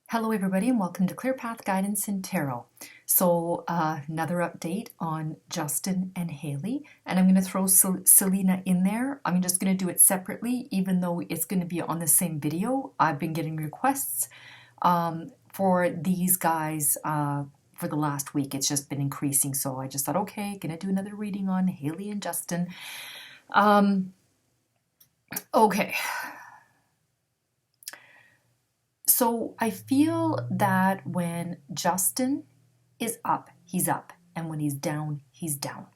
Hello, everybody, and welcome to Clear Path Guidance and Tarot. So, another update on Justin and Hailey, and I'm going to throw Selena in there. I'm just going to do it separately, even though it's going to be on the same video. I've been getting requests for these guys for the last week. It's just been increasing, so I just thought, okay, going to do another reading on Hailey and Justin. Okay. So I feel that when Justin is up, he's up. And when he's down, he's down.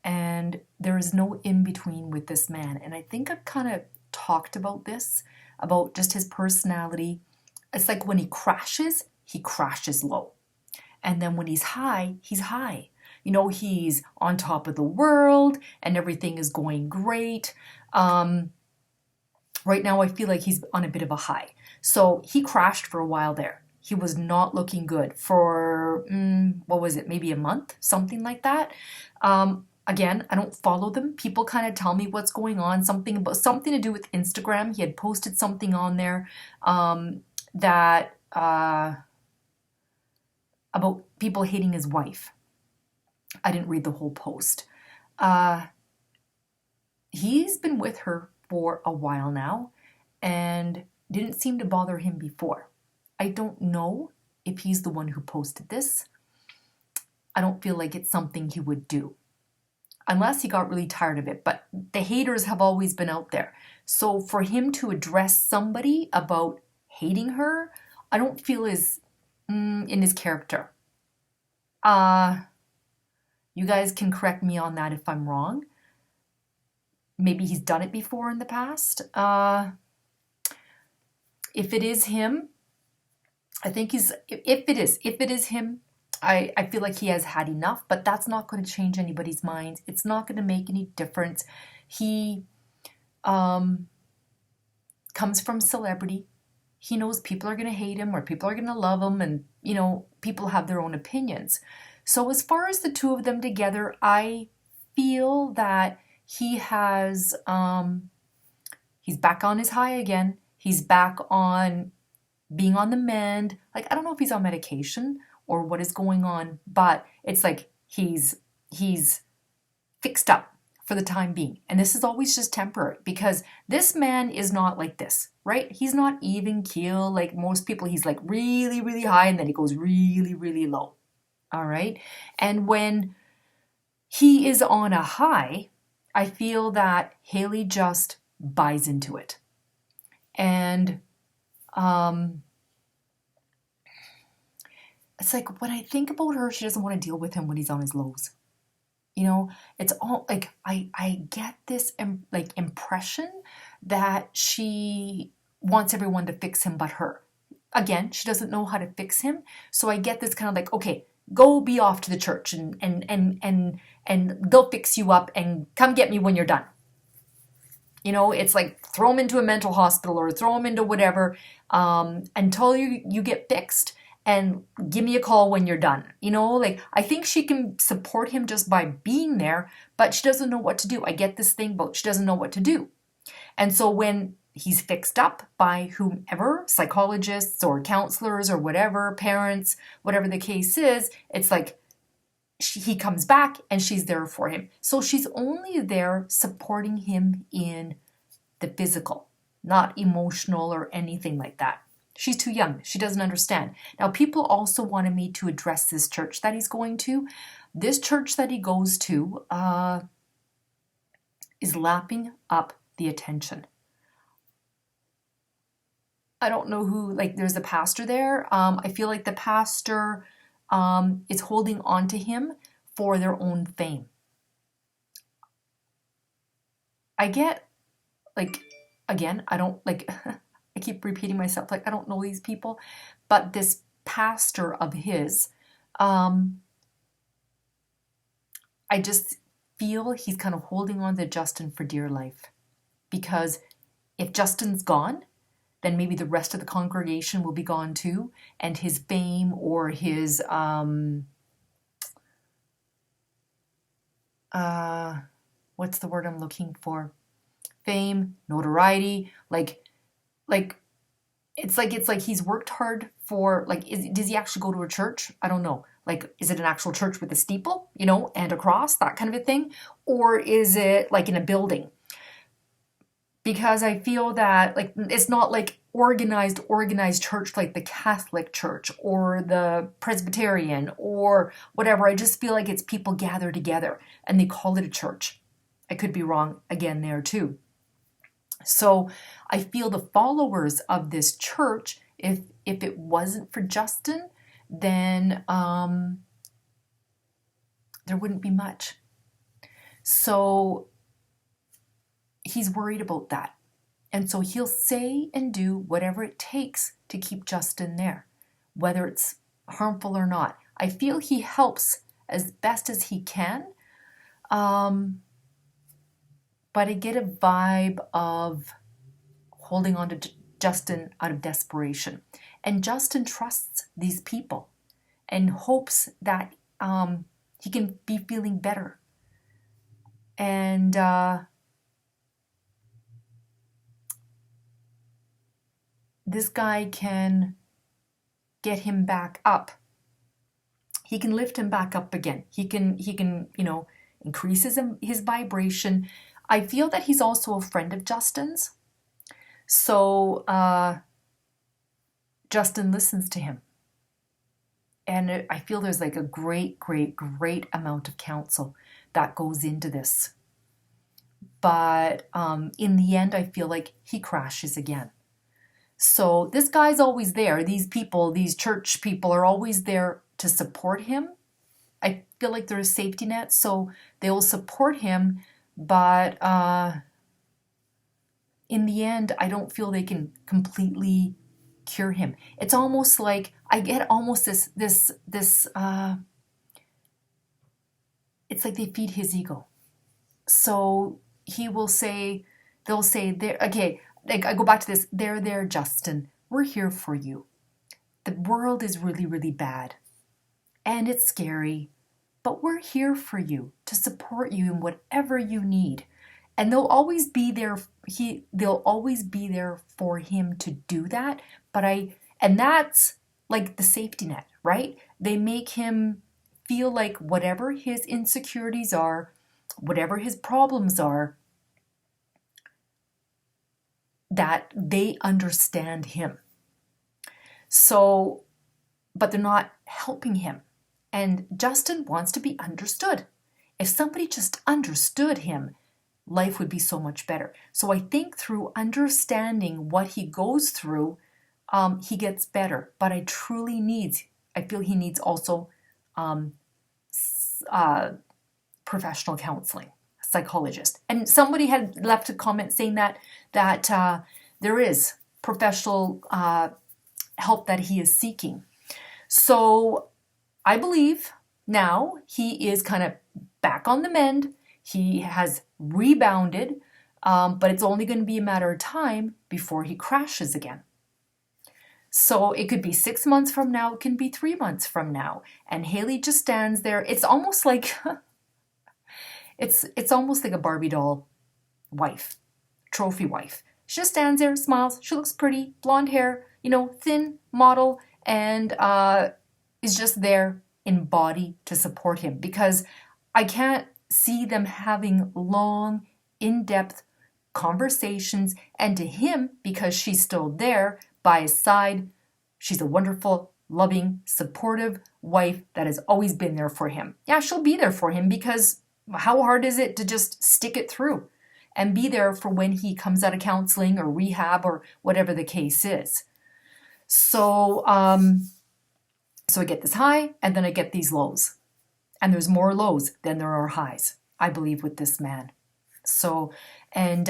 And there is no in between with this man. And I think I've kind of talked about this, about just his personality. It's like when he crashes low. And then when he's high, he's high. You know, he's on top of the world and everything is going great. Right now, I feel like he's on a bit of a high. So he crashed for a while there. He was not looking good for, what was it, maybe a month, something like that. Again, I don't follow them. People kind of tell me what's going on, something to do with Instagram. He had posted something on there that about people hating his wife. I didn't read the whole post. He's been with her for a while now and didn't seem to bother him before. I don't know if he's the one who posted this. I don't feel like it's something he would do unless he got really tired of it. But the haters have always been out there. So for him to address somebody about hating her, I don't feel is in his character. You guys can correct me on that if I'm wrong. Maybe he's done it before in the past. If it is him, I think if it is him, I feel like he has had enough, but that's not going to change anybody's minds. It's not going to make any difference. He comes from celebrity. He knows people are going to hate him or people are going to love him, and, you know, people have their own opinions. So as far as the two of them together, I feel that he has, he's back on his high again. He's back on being on the mend. Like, I don't know if he's on medication or what is going on, but it's like he's fixed up for the time being. And this is always just temporary because this man is not like this, right? He's not even keel like most people. He's like really, really high and then he goes really, really low. All right. And when he is on a high, I feel that Hailey just buys into it. And it's like when I think about her, she doesn't want to deal with him when he's on his lows. You know, it's all like I get this impression that she wants everyone to fix him but her. Again, she doesn't know how to fix him. So I get this kind of like, okay, go be off to the church and they'll fix you up and come get me when you're done. You know, it's like throw him into a mental hospital or throw him into whatever until you get fixed and give me a call when you're done. You know, like I think she can support him just by being there, but she doesn't know what to do. I get this thing, but she doesn't know what to do. And so when he's fixed up by whomever, psychologists or counselors or whatever, parents, whatever the case is, it's like he comes back and she's there for him. So she's only there supporting him in the physical, not emotional or anything like that. She's too young. She doesn't understand. Now, people also wanted me to address this church that he's going to. This church that he goes to is lapping up the attention. I don't know who, like, there's a pastor there. I feel like the pastor is holding on to him for their own fame. I get, like, again, I don't, like, I keep repeating myself, like, I don't know these people, but this pastor of his, I just feel he's kind of holding on to Justin for dear life. Because if Justin's gone, then maybe the rest of the congregation will be gone too, and his fame or his what's the word I'm looking for? Fame, notoriety, like it's like he's worked hard for, like, does he actually go to a church? I don't know. Like, is it an actual church with a steeple, and a cross, that kind of a thing? Or is it like in a building? Because I feel that, like, it's not like organized church like the Catholic Church or the Presbyterian or whatever. I just feel like it's people gather together and they call it a church. I could be wrong again there too. So I feel the followers of this church, if it wasn't for Justin, then there wouldn't be much. So he's worried about that. And so he'll say and do whatever it takes to keep Justin there, whether it's harmful or not. I feel he helps as best as he can. But I get a vibe of holding on to Justin out of desperation. And Justin trusts these people and hopes that he can be feeling better. And this guy can get him back up. He can lift him back up again. He can increase his vibration. I feel that he's also a friend of Justin's. So Justin listens to him. And I feel there's like a great, great, great amount of counsel that goes into this. But in the end, I feel like he crashes again. So this guy's always there. These people, these church people are always there to support him. I feel like they're a safety net, so they will support him. But in the end, I don't feel they can completely cure him. It's almost like I get almost this it's like they feed his ego. So they'll say there, okay, like I go back to this, there, Justin, we're here for you. The world is really, really bad and it's scary, but we're here for you to support you in whatever you need. And they'll always be there. They'll always be there for him to do that. And that's like the safety net, right? They make him feel like whatever his insecurities are, whatever his problems are, that they understand him. So, but they're not helping him. And Justin wants to be understood. If somebody just understood him, life would be so much better. So I think through understanding what he goes through, he gets better. But I feel he needs also professional counseling, psychologist. And somebody had left a comment saying that there is professional help that he is seeking. So I believe now he is kind of back on the mend. He has rebounded, but it's only going to be a matter of time before he crashes again. So it could be 6 months from now, it can be 3 months from now. And Hailey just stands there. It's almost like it's almost like a Barbie doll wife, trophy wife. She just stands there, smiles. She looks pretty, blonde hair, thin model, and is just there in body to support him. Because I can't see them having long, in-depth conversations. And to him, because she's still there by his side, she's a wonderful, loving, supportive wife that has always been there for him. Yeah, she'll be there for him because how hard is it to just stick it through and be there for when he comes out of counseling or rehab or whatever the case is. So, so I get this high and then I get these lows. And there's more lows than there are highs, I believe, with this man. So, and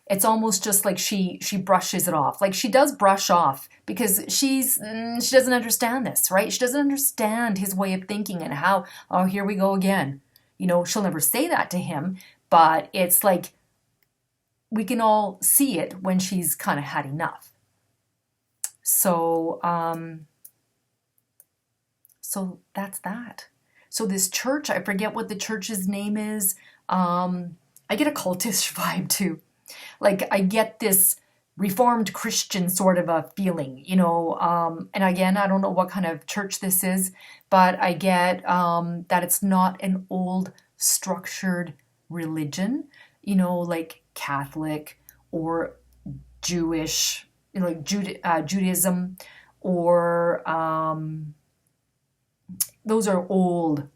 it's almost just like she brushes it off. Like she does brush off because she doesn't understand this, right? She doesn't understand his way of thinking and how, oh, here we go again. She'll never say that to him, but it's like we can all see it when she's kind of had enough. So, so that's that. So this church, I forget what the church's name is. I get a cultish vibe too. Like I get this Reformed Christian sort of a feeling, you know. And again, I don't know what kind of church this is, but I get that it's not an old structured religion, you know, like Catholic or Jewish, you know, like Judaism, or those are old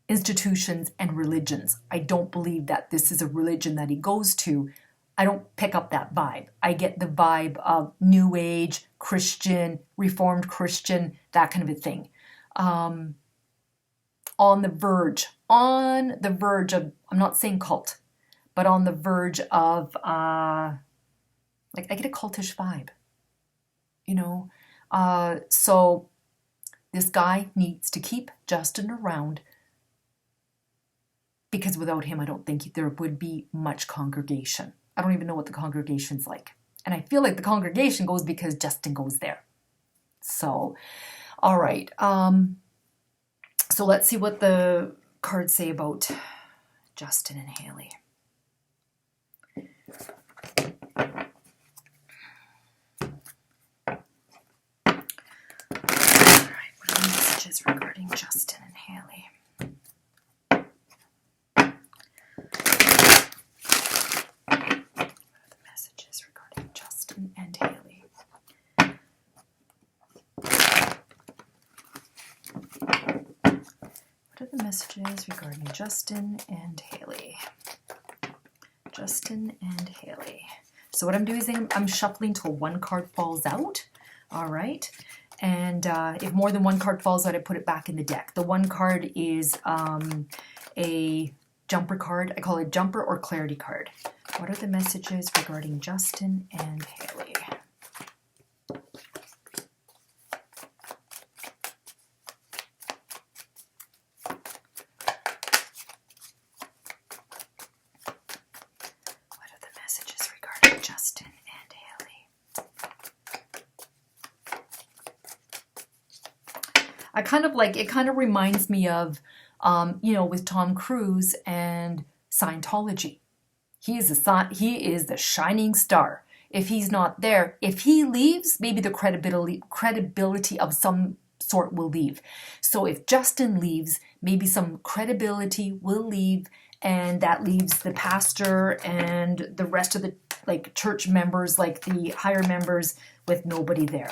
institutions and religions. I don't believe that this is a religion that he goes to. I don't pick up that vibe. I get the vibe of New Age, Christian, Reformed Christian, that kind of a thing. On the verge of, I'm not saying cult, but on the verge of, like, I get a cultish vibe, you know? So this guy needs to keep Justin around, because without him, I don't think there would be much congregation. I don't even know what the congregation's like. And I feel like the congregation goes because Justin goes there. So, all right. So let's see what the cards say about Justin and Hailey. All right, what are the messages regarding Justin and Hailey? And Hailey. What are the messages regarding Justin and Hailey? Justin and Hailey. So what I'm doing is I'm shuffling till one card falls out. All right. And if more than one card falls out, I put it back in the deck. The one card is a jumper card. I call it jumper or clarity card. What are the messages regarding Justin and Hailey? What are the messages regarding Justin and Hailey? I kind of like, it kind of reminds me of, you know, with Tom Cruise and Scientology. He is the shining star. If he's not there, if he leaves, maybe the credibility of some sort will leave. So if Justin leaves, maybe some credibility will leave, and that leaves the pastor and the rest of the like church members, like the higher members, with nobody there.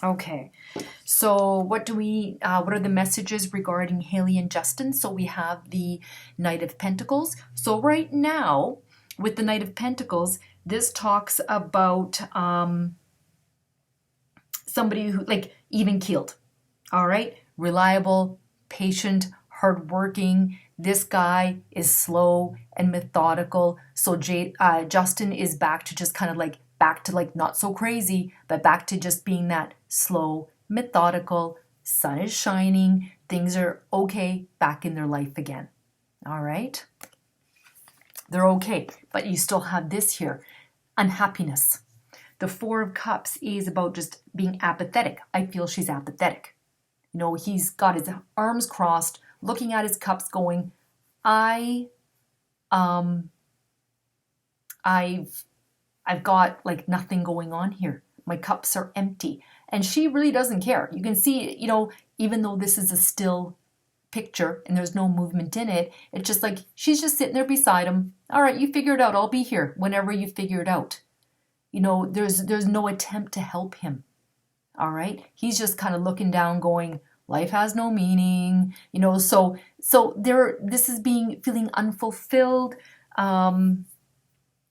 Okay. So what are the messages regarding Hailey and Justin? So we have the Knight of Pentacles. So right now, with the Knight of Pentacles, this talks about somebody who, like, even-keeled, all right? Reliable, patient, hardworking. This guy is slow and methodical. So Justin is back to just kind of like, not so crazy, but back to just being that slow, methodical, sun is shining, things are okay, back in their life again. All right? They're okay, but you still have this here, unhappiness. The Four of Cups is about just being apathetic. I feel she's apathetic. You know, he's got his arms crossed, looking at his cups going, I've got like nothing going on here. My cups are empty. And she really doesn't care. You can see, you know, even though this is a still picture and there's no movement in it, it's just like she's just sitting there beside him. All right, you figure it out. I'll be here whenever you figure it out. You know, there's no attempt to help him. All right? He's just kind of looking down going, life has no meaning. You know, so this is feeling unfulfilled.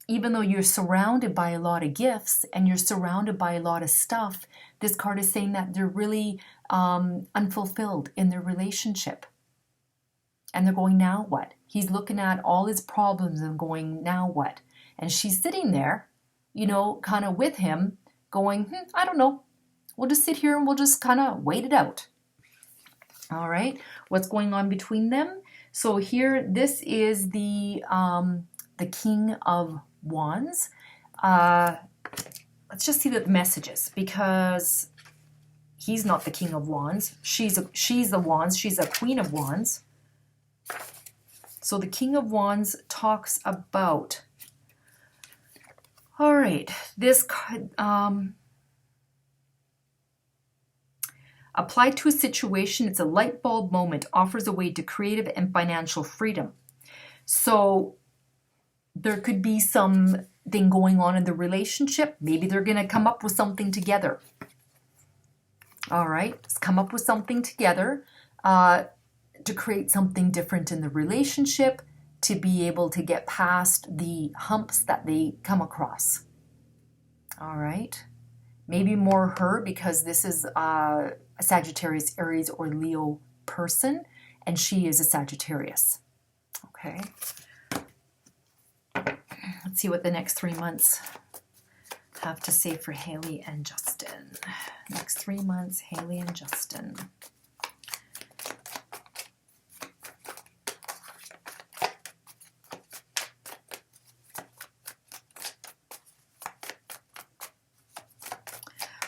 Even though you're surrounded by a lot of gifts and you're surrounded by a lot of stuff, this card is saying that they're really unfulfilled in their relationship. And they're going, now what? He's looking at all his problems and going, now what? And she's sitting there, you know, kind of with him going, I don't know. We'll just sit here and we'll just kind of wait it out. All right. What's going on between them? So here, this is the King of Wands. Let's just see the messages, because He's not the King of Wands. She's the Wands. She's a Queen of Wands. So the King of Wands talks about, all right, this could apply to a situation. It's a light bulb moment, offers a way to creative and financial freedom. So there could be something going on in the relationship. Maybe they're going to come up with something together. All right, let's come up with something together to create something different in the relationship, to be able to get past the humps that they come across. All right, maybe more her, because this is a Sagittarius, Aries, or Leo person, and she is a Sagittarius. Okay, let's see what the next 3 months have to say for Hailey and Justin. Next 3 months, Hailey and Justin.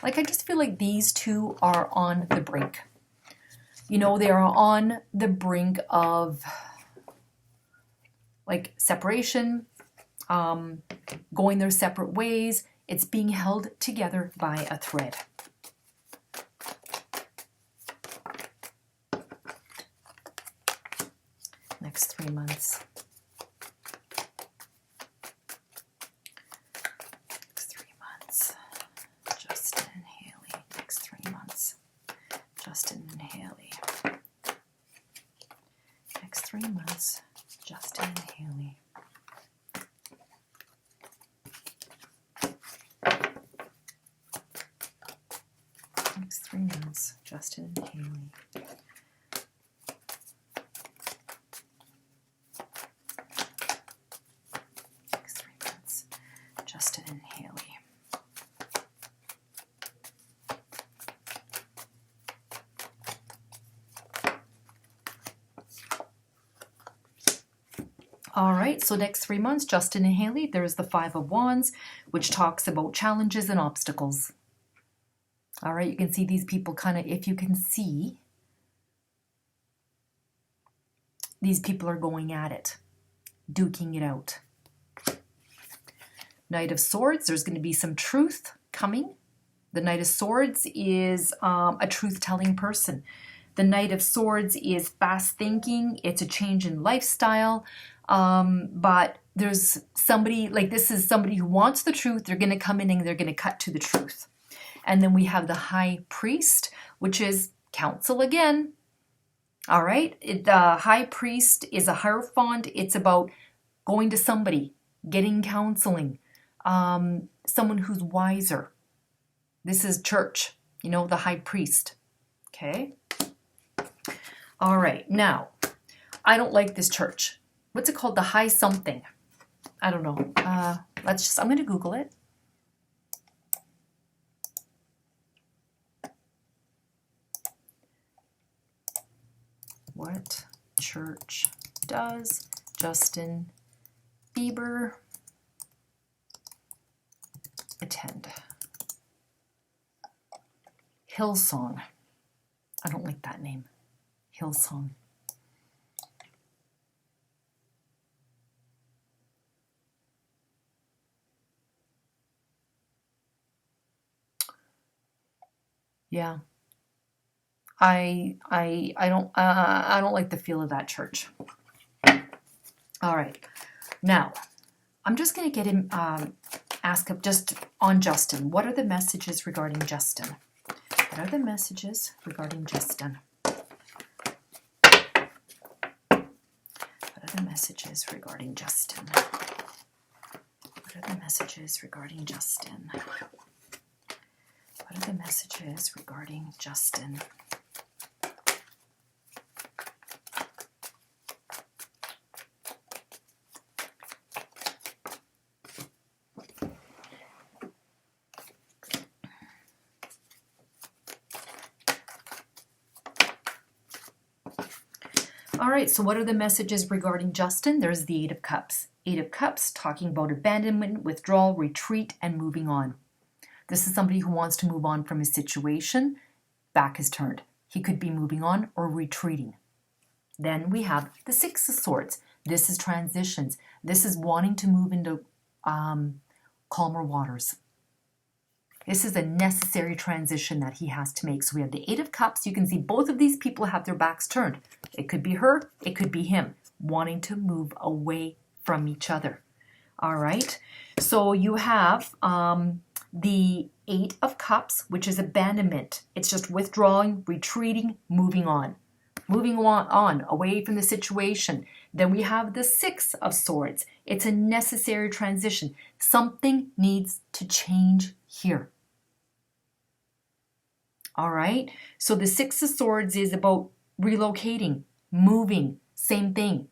Like, I just feel like these two are on the brink. You know, they are on the brink of like separation, going their separate ways. It's being held together by a thread. Next 3 months. Next 3 months. Justin and Hailey. Next 3 months. Justin and Hailey. Next 3 months. Justin and Hailey. Next 3 months, Justin and Hailey. Next 3 months, Justin and Hailey. All right, so next 3 months, Justin and Hailey, there's the Five of Wands, which talks about challenges and obstacles. All right, you can see these people kind of, if you can see, these people are going at it, duking it out. Knight of Swords, there's going to be some truth coming. The Knight of Swords is a truth-telling person. The Knight of Swords is fast thinking. It's a change in lifestyle. But there's somebody, like this is somebody who wants the truth. They're going to come in and they're going to cut to the truth. And then we have the High Priest, which is counsel again. All right. The High Priest is a Hierophant. It's about going to somebody, getting counseling, someone who's wiser. This is church, you know, the High Priest. Okay. All right. Now, I don't like this church. What's it called? The High something. I don't know. I'm going to Google it. What church does Justin Bieber attend? Hillsong. I don't like that name. Hillsong. Yeah. I don't like the feel of that church. All right. Now, I'm just going to get him ask up just on Justin. What are the messages regarding Justin? What are the messages regarding Justin? What are the messages regarding Justin? What are the messages regarding Justin? What are the messages regarding Justin? All right, so what are the messages regarding Justin? There's the Eight of Cups. Eight of Cups, talking about abandonment, withdrawal, retreat, and moving on. This is somebody who wants to move on from his situation. back is turned. He could be moving on or retreating. Then we have the Six of Swords. This is transitions. This is wanting to move into calmer waters. This is a necessary transition that he has to make. So we have the Eight of Cups. You can see both of these people have their backs turned. It could be her, it could be him, wanting to move away from each other. All right. So you have the Eight of Cups, which is abandonment. It's just withdrawing, retreating, moving on. Moving on, away from the situation. Then we have the Six of Swords. It's a necessary transition. Something needs to change here. All right, so the Six of Swords is about relocating, moving, same thing.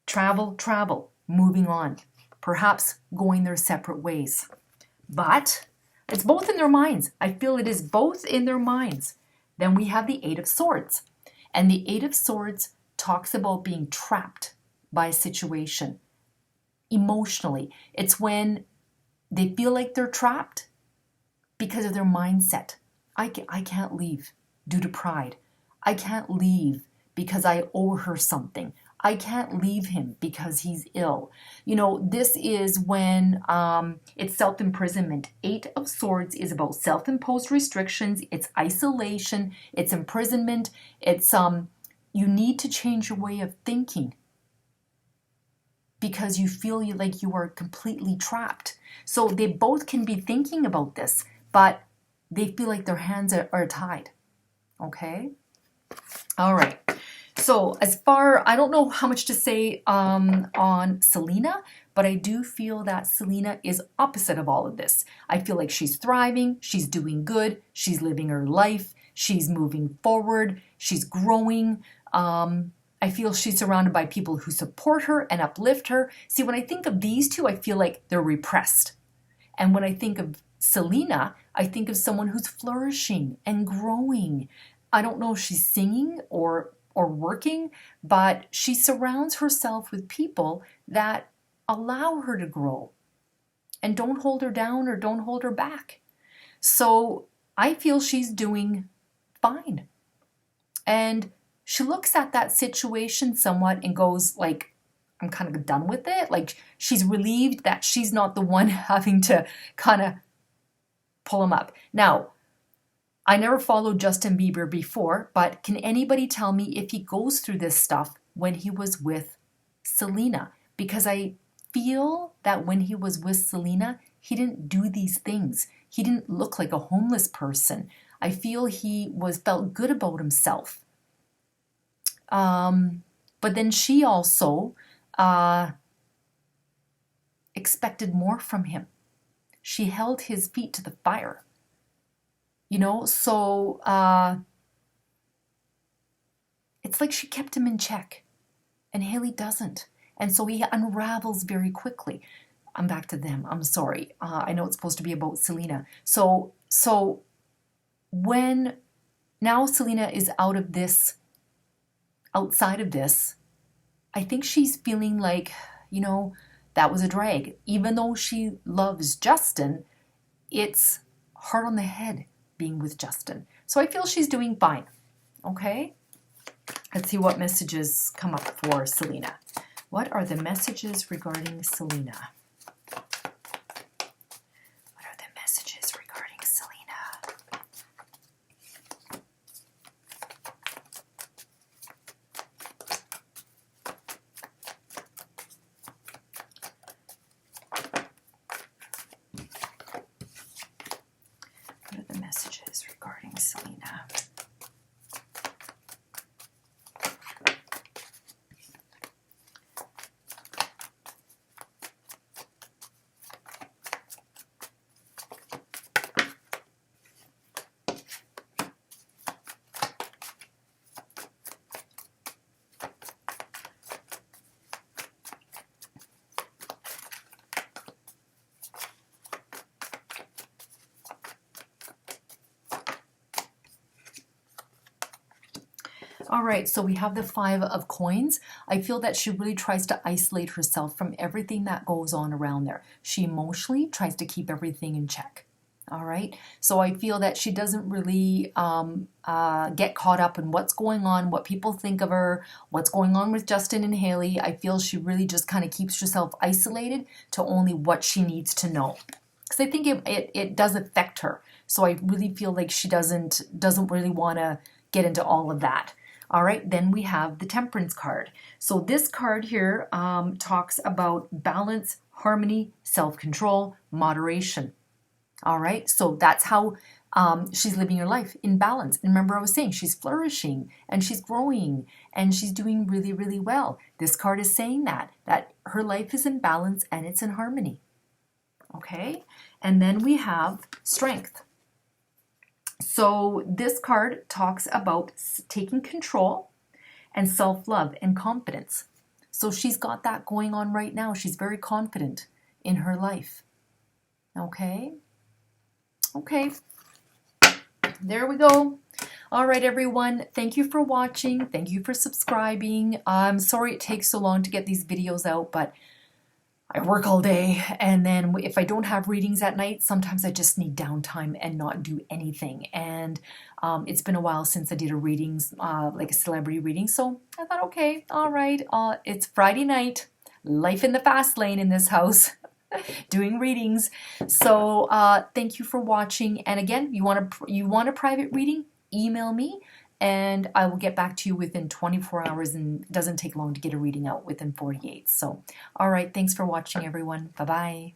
Travel, moving on. Perhaps going their separate ways. But it's both in their minds. I feel it is both in their minds. Then we have the Eight of Swords. And the Eight of Swords talks about being trapped by a situation emotionally. It's when they feel like they're trapped because of their mindset. I can't leave due to pride. I can't leave because I owe her something. I can't leave him because he's ill. You know, this is when it's self-imprisonment. Eight of Swords is about self-imposed restrictions. It's isolation. It's imprisonment. It's you need to change your way of thinking because you feel like you are completely trapped. So they both can be thinking about this, but they feel like their hands are tied. Okay? All right. So I don't know how much to say on Selena, but I do feel that Selena is opposite of all of this. I feel like she's thriving, she's doing good, she's living her life, she's moving forward, she's growing. I feel she's surrounded by people who support her and uplift her. See, when I think of these two, I feel like they're repressed. And when I think of Selena, I think of someone who's flourishing and growing. I don't know if she's singing or working, but she surrounds herself with people that allow her to grow and don't hold her down or don't hold her back. So I feel she's doing fine. And she looks at that situation somewhat and goes like, I'm kind of done with it. Like she's relieved that she's not the one having to kind of pull him up. Now, I never followed Justin Bieber before, but can anybody tell me if he goes through this stuff when he was with Selena? Because I feel that when he was with Selena, he didn't do these things. He didn't look like a homeless person. I feel he felt good about himself. But then she also expected more from him. She held his feet to the fire. You know, so it's like she kept him in check and Hailey doesn't. And so he unravels very quickly. I'm back to them. I'm sorry. I know it's supposed to be about Selena. So when now Selena is outside of this, I think she's feeling like, you know, that was a drag. Even though she loves Justin, it's hard on the head being with Justin. So I feel she's doing fine. Okay? Let's see what messages come up for Selena. What are the messages regarding Selena? What are the messages regarding Selena? What are the messages regarding Selena? All right, so we have the Five of Coins. I feel that she really tries to isolate herself from everything that goes on around there. She emotionally tries to keep everything in check. All right. So I feel that she doesn't really get caught up in what's going on, what people think of her, what's going on with Justin and Hailey. I feel she really just kind of keeps herself isolated to only what she needs to know. Because I think it does affect her. So I really feel like she doesn't really want to get into all of that. All right, then we have the Temperance card. So this card here talks about balance, harmony, self-control, moderation. All right, so that's how she's living her life in balance. And remember, I was saying she's flourishing and she's growing and she's doing really, really well. This card is saying that her life is in balance and it's in harmony. Okay, and then we have strength. So this card talks about taking control and self-love and confidence. So she's got that going on right now. She's very confident in her life. Okay. Okay, there we go. All right, everyone. Thank you for watching. Thank you for subscribing. I'm sorry it takes so long to get these videos out, but I work all day. And then if I don't have readings at night, sometimes I just need downtime and not do anything. And it's been a while since I did a readings, like a celebrity reading. So I thought, okay, all right. It's Friday night. Life in the fast lane in this house. Doing readings. So thank you for watching. And again, you want a private reading, email me and I will get back to you within 24 hours, and it doesn't take long to get a reading out, within 48. So all right, thanks for watching, everyone. Bye-bye.